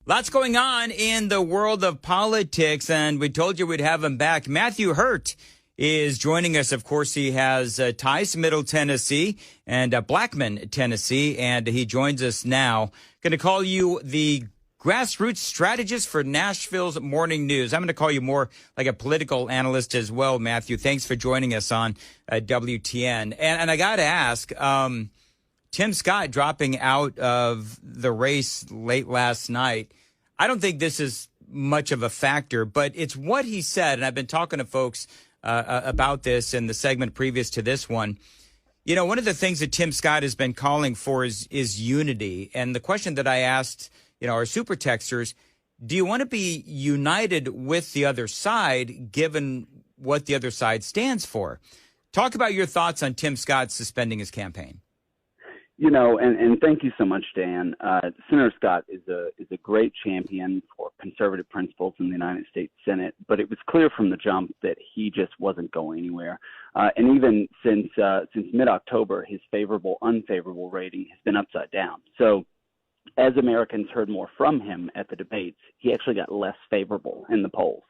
Lots going on in the world of politics, and we told you we'd have him back. Matthew Hurt is joining us. Of course, he has ties to Middle Tennessee and Blackman, Tennessee, and he joins us now. Going to call you the Grassroots Strategist for Nashville's Morning News. I'm going to call you more like a political analyst as well, Matthew. Thanks for joining us on WTN. And I got to ask, Tim Scott dropping out of the race late last night. I don't think this is much of a factor, but it's what he said. And I've been talking to folks about this in the segment previous to this one. You know, one of the things that Tim Scott has been calling for is unity. And the question that I asked, our super texters, do you want to be united with the other side, given what the other side stands for? Talk about your thoughts on Tim Scott suspending his campaign. And thank you so much, Dan. Senator Scott is a great champion for conservative principles in the United States Senate, but it was clear from the jump that he just wasn't going anywhere. And even since mid-October, his unfavorable rating has been upside down. So as Americans heard more from him at the debates, he actually got less favorable in the polls.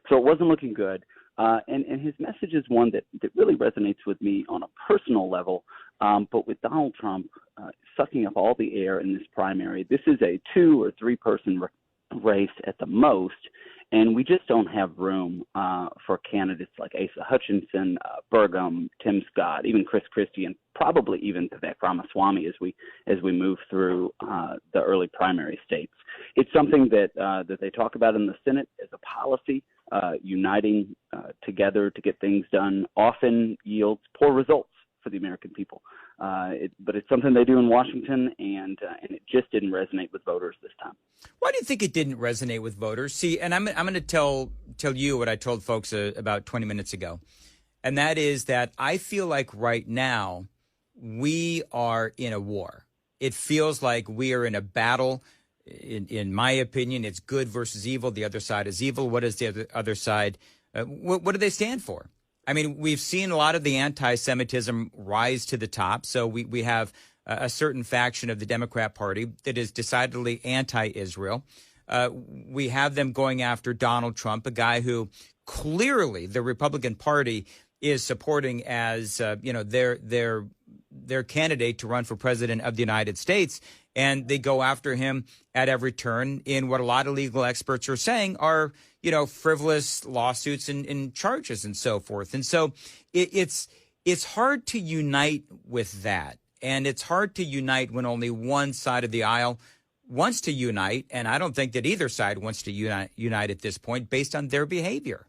So it wasn't looking good. And his message is one that really resonates with me on a personal level. But with Donald Trump sucking up all the air in this primary, this is a 2 or 3 person race at the most. And we just don't have room for candidates like Asa Hutchinson, Burgum, Tim Scott, even Chris Christie, and probably even Vivek Ramaswamy as we move through the early primary states. It's something that they talk about in the Senate as a policy. Uniting together to get things done often yields poor results for the American people. But it's something they do in Washington, and it just didn't resonate with voters this time. Why do you think it didn't resonate with voters? See, and I'm going to tell you what I told folks about 20 minutes ago, and that is that I feel like right now we are in a war. It feels like we are in a battle. In my opinion, it's good versus evil. The other side is evil. What is the other side? What do they stand for? I mean, we've seen a lot of the anti-Semitism rise to the top. So we have a certain faction of the Democrat Party that is decidedly anti-Israel. We have them going after Donald Trump, a guy who clearly the Republican Party is supporting as, their candidate to run for president of the United States. And they go after him at every turn in what a lot of legal experts are saying are, frivolous lawsuits and charges and so forth. And so it's hard to unite with that. And it's hard to unite when only one side of the aisle wants to unite. And I don't think that either side wants to unite at this point based on their behavior.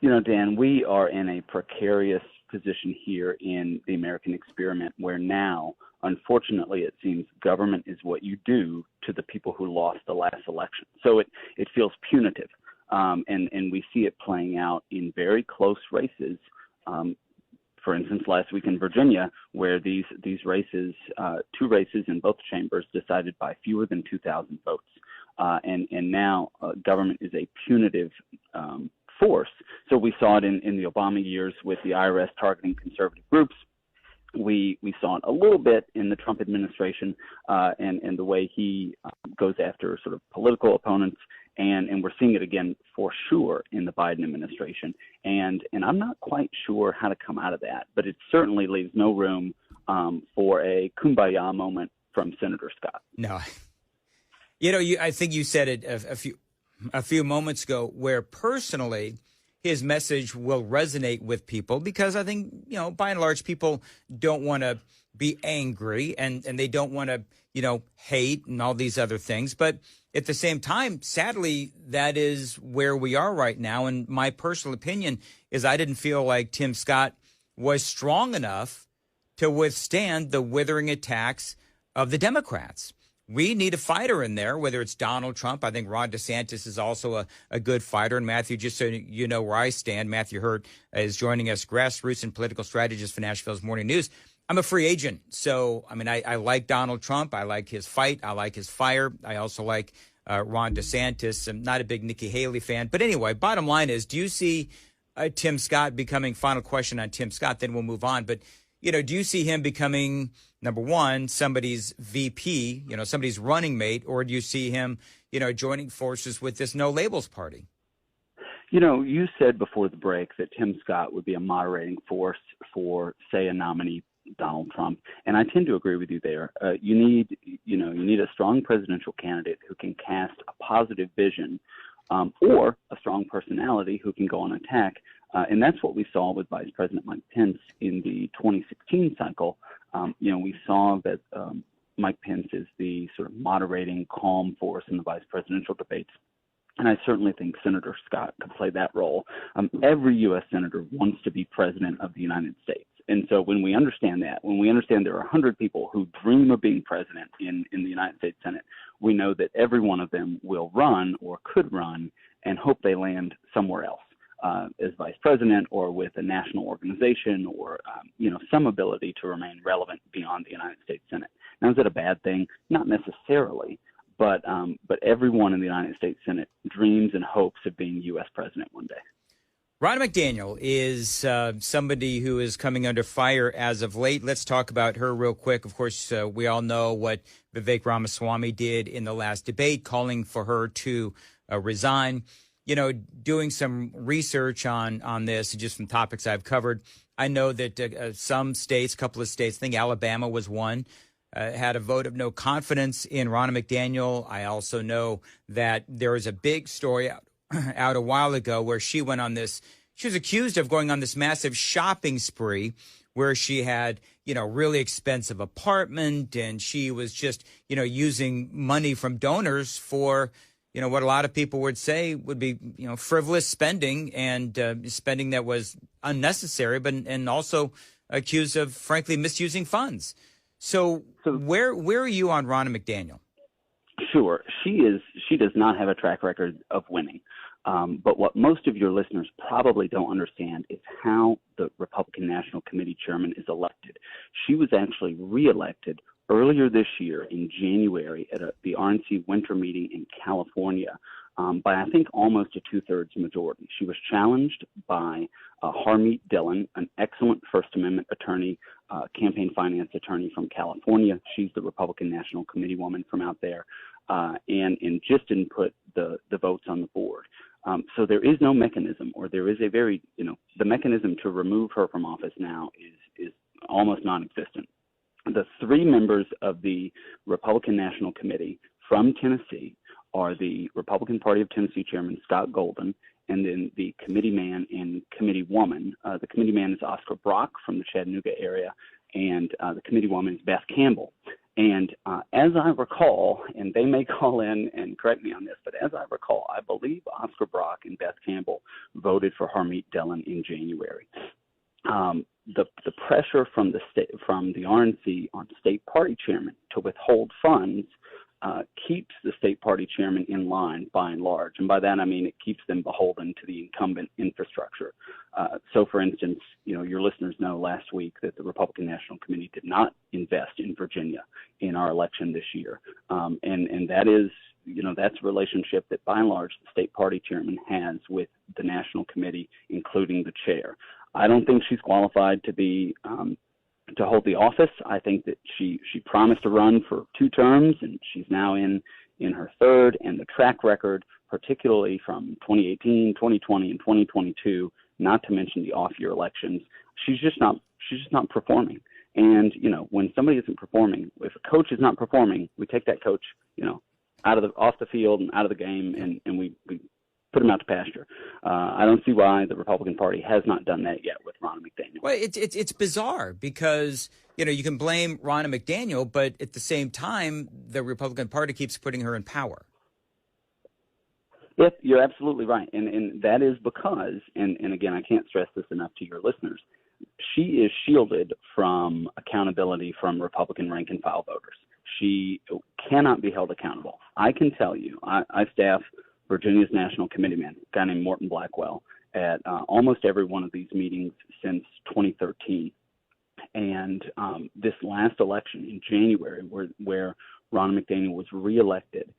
Dan, we are in a precarious position here in the American experiment where now, unfortunately, it seems government is what you do to the people who lost the last election. So it feels punitive. And we see it playing out in very close races. For instance, last week in Virginia, where these races, 2 races in both chambers decided by fewer than 2,000 votes. And now government is a punitive force. So we saw it in the Obama years with the IRS targeting conservative groups. We saw it a little bit in the Trump administration and the way he goes after sort of political opponents. And we're seeing it again for sure in the Biden administration. And I'm not quite sure how to come out of that, but it certainly leaves no room for a kumbaya moment from Senator Scott. No. I think you said it a few moments ago where personally his message will resonate with people because I think, by and large, people don't want to be angry and they don't want to, hate and all these other things. But at the same time, sadly, that is where we are right now. And my personal opinion is I didn't feel like Tim Scott was strong enough to withstand the withering attacks of the Democrats. We need a fighter in there, whether it's Donald Trump. I think Ron DeSantis is also a good fighter. And Matthew, just so you know where I stand, Matthew Hurt is joining us, Grassroots and political strategist for Nashville's Morning News. I'm a free agent. So, I like Donald Trump. I like his fight. I like his fire. I also like Ron DeSantis. I'm not a big Nikki Haley fan. But anyway, bottom line is, do you see Tim Scott becoming, final question on Tim Scott, then we'll move on. But do you see him becoming, number one, somebody's VP, somebody's running mate, or do you see him, joining forces with this No Labels party? You said before the break that Tim Scott would be a moderating force for, say, a nominee, Donald Trump, and I tend to agree with you there. You need a strong presidential candidate who can cast a positive vision, or a strong personality who can go on attack, and that's what we saw with Vice President Mike Pence in the 2016 cycle. We saw that Mike Pence is the sort of moderating, calm force in the vice presidential debates. And I certainly think Senator Scott could play that role. Every U.S. senator wants to be president of the United States. And so when we understand that, when we understand there are 100 people who dream of being president in the United States Senate, we know that every one of them will run or could run and hope they land somewhere else as vice president or with a national organization or, some ability to remain relevant beyond the United States Senate. Now, is that a bad thing? Not necessarily. But everyone in the United States Senate dreams and hopes of being U.S. president one day. Ronna McDaniel is somebody who is coming under fire as of late. Let's talk about her real quick. Of course, we all know what Vivek Ramaswamy did in the last debate, calling for her to resign. Doing some research on this, just from topics I've covered, I know that some states, a couple of states, I think Alabama was one, had a vote of no confidence in Ronna McDaniel. I also know that there was a big story out a while ago where she was accused of going on this massive shopping spree where she had, really expensive apartment, and she was just, using money from donors for, what a lot of people would say would be, frivolous spending and spending that was unnecessary, and also accused of, frankly, misusing funds. So where are you on Ronna McDaniel? Sure. She does not have a track record of winning. But what most of your listeners probably don't understand is how the Republican National Committee chairman is elected. She was actually reelected earlier this year in January at the RNC winter meeting in California by, I think, almost a two-thirds majority. She was challenged by Harmeet Dillon, an excellent First Amendment attorney, campaign finance attorney from California. She's the Republican National Committee woman from out there, and just didn't put the votes on the board. So there is no mechanism, or there is a very, the mechanism to remove her from office now is almost non-existent. The three members of the Republican National Committee from Tennessee are the Republican Party of Tennessee Chairman Scott Golden, and then the committee man and committee woman. The committee man is Oscar Brock from the Chattanooga area, and the committee woman is Beth Campbell. And as I recall, and they may call in and correct me on this, but as I recall, I believe Oscar Brock and Beth Campbell voted for Harmeet Dillon in January. The pressure from the RNC on state party chairman to withhold funds keeps the state party chairman in line by and large. And by that, I mean it keeps them beholden to the incumbent infrastructure. So, for instance, your listeners know last week that the Republican National Committee did not invest in Virginia in our election this year. And that is, that's a relationship that by and large the state party chairman has with the National Committee, including the chair. I don't think she's qualified to be to hold the office. I think that she promised to run for 2 terms, and she's now in her third, and the track record, particularly from 2018, 2020, and 2022, not to mention the off-year elections, she's just not performing. And, when somebody isn't performing, if a coach is not performing, we take that coach, off the field and out of the game, and we put him out to pasture. I don't see why the Republican Party has not done that yet with Ronna McDaniel. Well, it's bizarre because, you can blame Ronna McDaniel, but at the same time, the Republican Party keeps putting her in power. Yes, you're absolutely right. And that is because, and again, I can't stress this enough to your listeners, she is shielded from accountability from Republican rank and file voters. She cannot be held accountable. I can tell you, I staff Virginia's National Committeeman, a guy named Morton Blackwell, at almost every one of these meetings since 2013. And this last election in January, where Ronna McDaniel was reelected,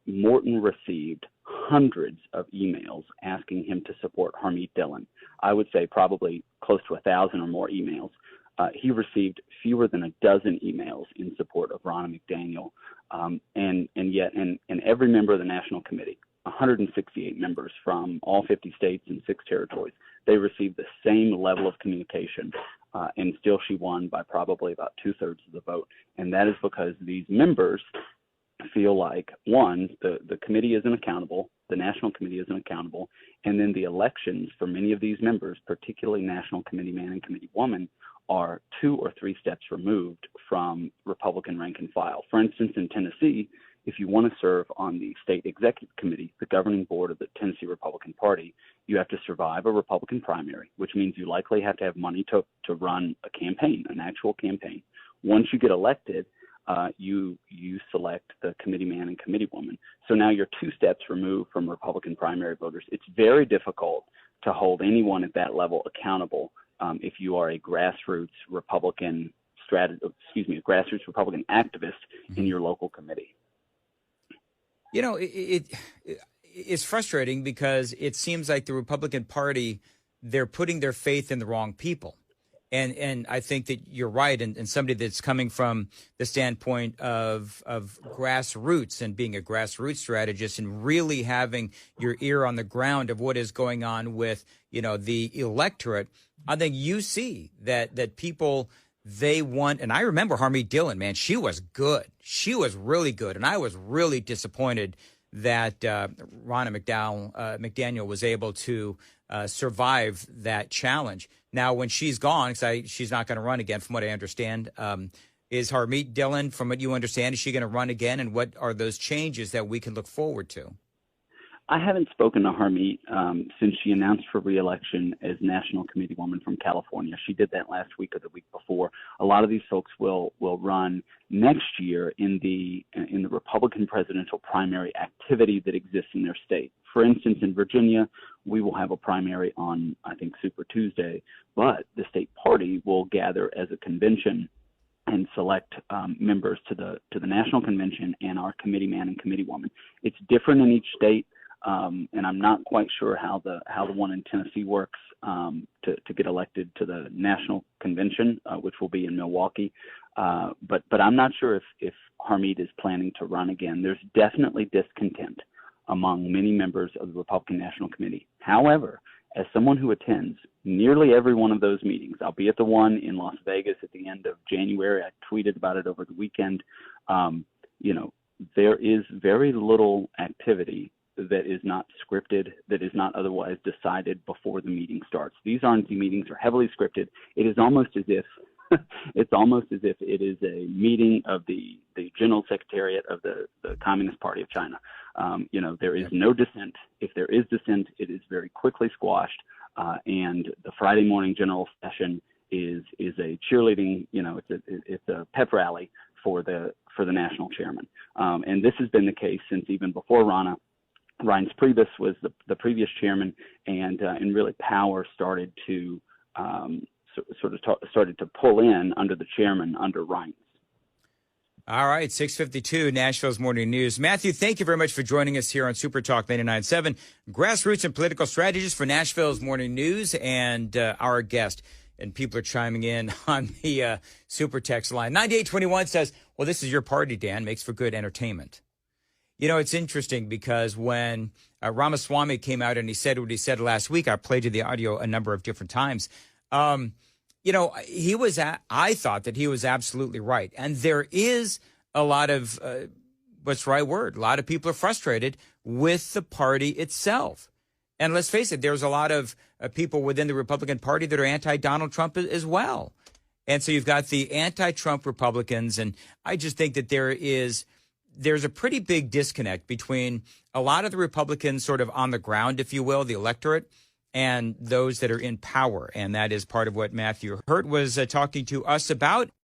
Morton received hundreds of emails asking him to support Harmeet Dillon. I would say probably close to 1,000 or more emails. he received fewer than a dozen emails in support of Ronna McDaniel. And yet every member of the National Committee, 168 members from all 50 states and 6 territories, they received the same level of communication, and still she won by probably about 2/3 of the vote. And that is because these members feel like, one, the committee isn't accountable, the National Committee isn't accountable, and then the elections for many of these members, particularly National Committee man and Committee woman, are 2 or 3 steps removed from Republican rank and file. For instance, in Tennessee, if you want to serve on the state executive committee, the governing board of the Tennessee Republican Party, you have to survive a Republican primary, which means you likely have to have money to run a campaign, an actual campaign. Once you get elected, you select the committee man and committee woman. So now you're 2 steps removed from Republican primary voters. It's very difficult to hold anyone at that level accountable if you are a grassroots Republican grassroots Republican activist in your local committee. You know, it's frustrating because it seems like the Republican Party, they're putting their faith in the wrong people. And I think that you're right. And somebody that's coming from the standpoint of grassroots and being a grassroots strategist and really having your ear on the ground of what is going on with, the electorate, I think you see that people, they want, and I remember Harmeet Dillon, man, she was good. She was really good. And I was really disappointed that Ronna McDaniel was able to survive that challenge. Now, when she's gone, because she's not going to run again, from what I understand, is Harmeet Dillon, from what you understand, is she going to run again? And what are those changes that we can look forward to? I haven't spoken to Harmeet since she announced for re-election as National Committee woman from California. She did that last week or the week before. A lot of these folks will run next year in the Republican presidential primary activity that exists in their state. For instance, in Virginia, we will have a primary on, I think, Super Tuesday, but the state party will gather as a convention and select members to the national convention and our committee man and committee woman. It's different in each state. And I'm not quite sure how the one in Tennessee works to get elected to the national convention, which will be in Milwaukee. But I'm not sure if Harmeet is planning to run again. There's definitely discontent among many members of the Republican National Committee. However, as someone who attends nearly every one of those meetings, I'll be at the one in Las Vegas at the end of January. I tweeted about it over the weekend. There is very little activity that is not scripted, that is not otherwise decided before the meeting starts. These RNC meetings are heavily scripted. It is almost as if it is a meeting of the General Secretariat of the Communist Party of China. There is no dissent. If there is dissent, it is very quickly squashed. And the Friday morning general session is a cheerleading. It's a pep rally for the national chairman. And this has been the case since even before Ronna. Reince Priebus was the previous chairman, and really power started to started to pull in under the chairman, under Reince. All right, 6:52, Nashville's Morning News. Matthew, thank you very much for joining us here on Super Talk 99.7, grassroots and political strategist for Nashville's Morning News, and our guest. And people are chiming in on the super text line. 9821 says, well, this is your party, Dan. Makes for good entertainment. It's interesting because when Ramaswamy came out and he said what he said last week, I played you the audio a number of different times. I thought that he was absolutely right. And there is a lot of, what's the right word? A lot of people are frustrated with the party itself. And let's face it, there's a lot of people within the Republican Party that are anti-Donald Trump as well. And so you've got the anti-Trump Republicans. And I just think that there's a pretty big disconnect between a lot of the Republicans sort of on the ground, if you will, the electorate, and those that are in power. And that is part of what Matthew Hurt was talking to us about.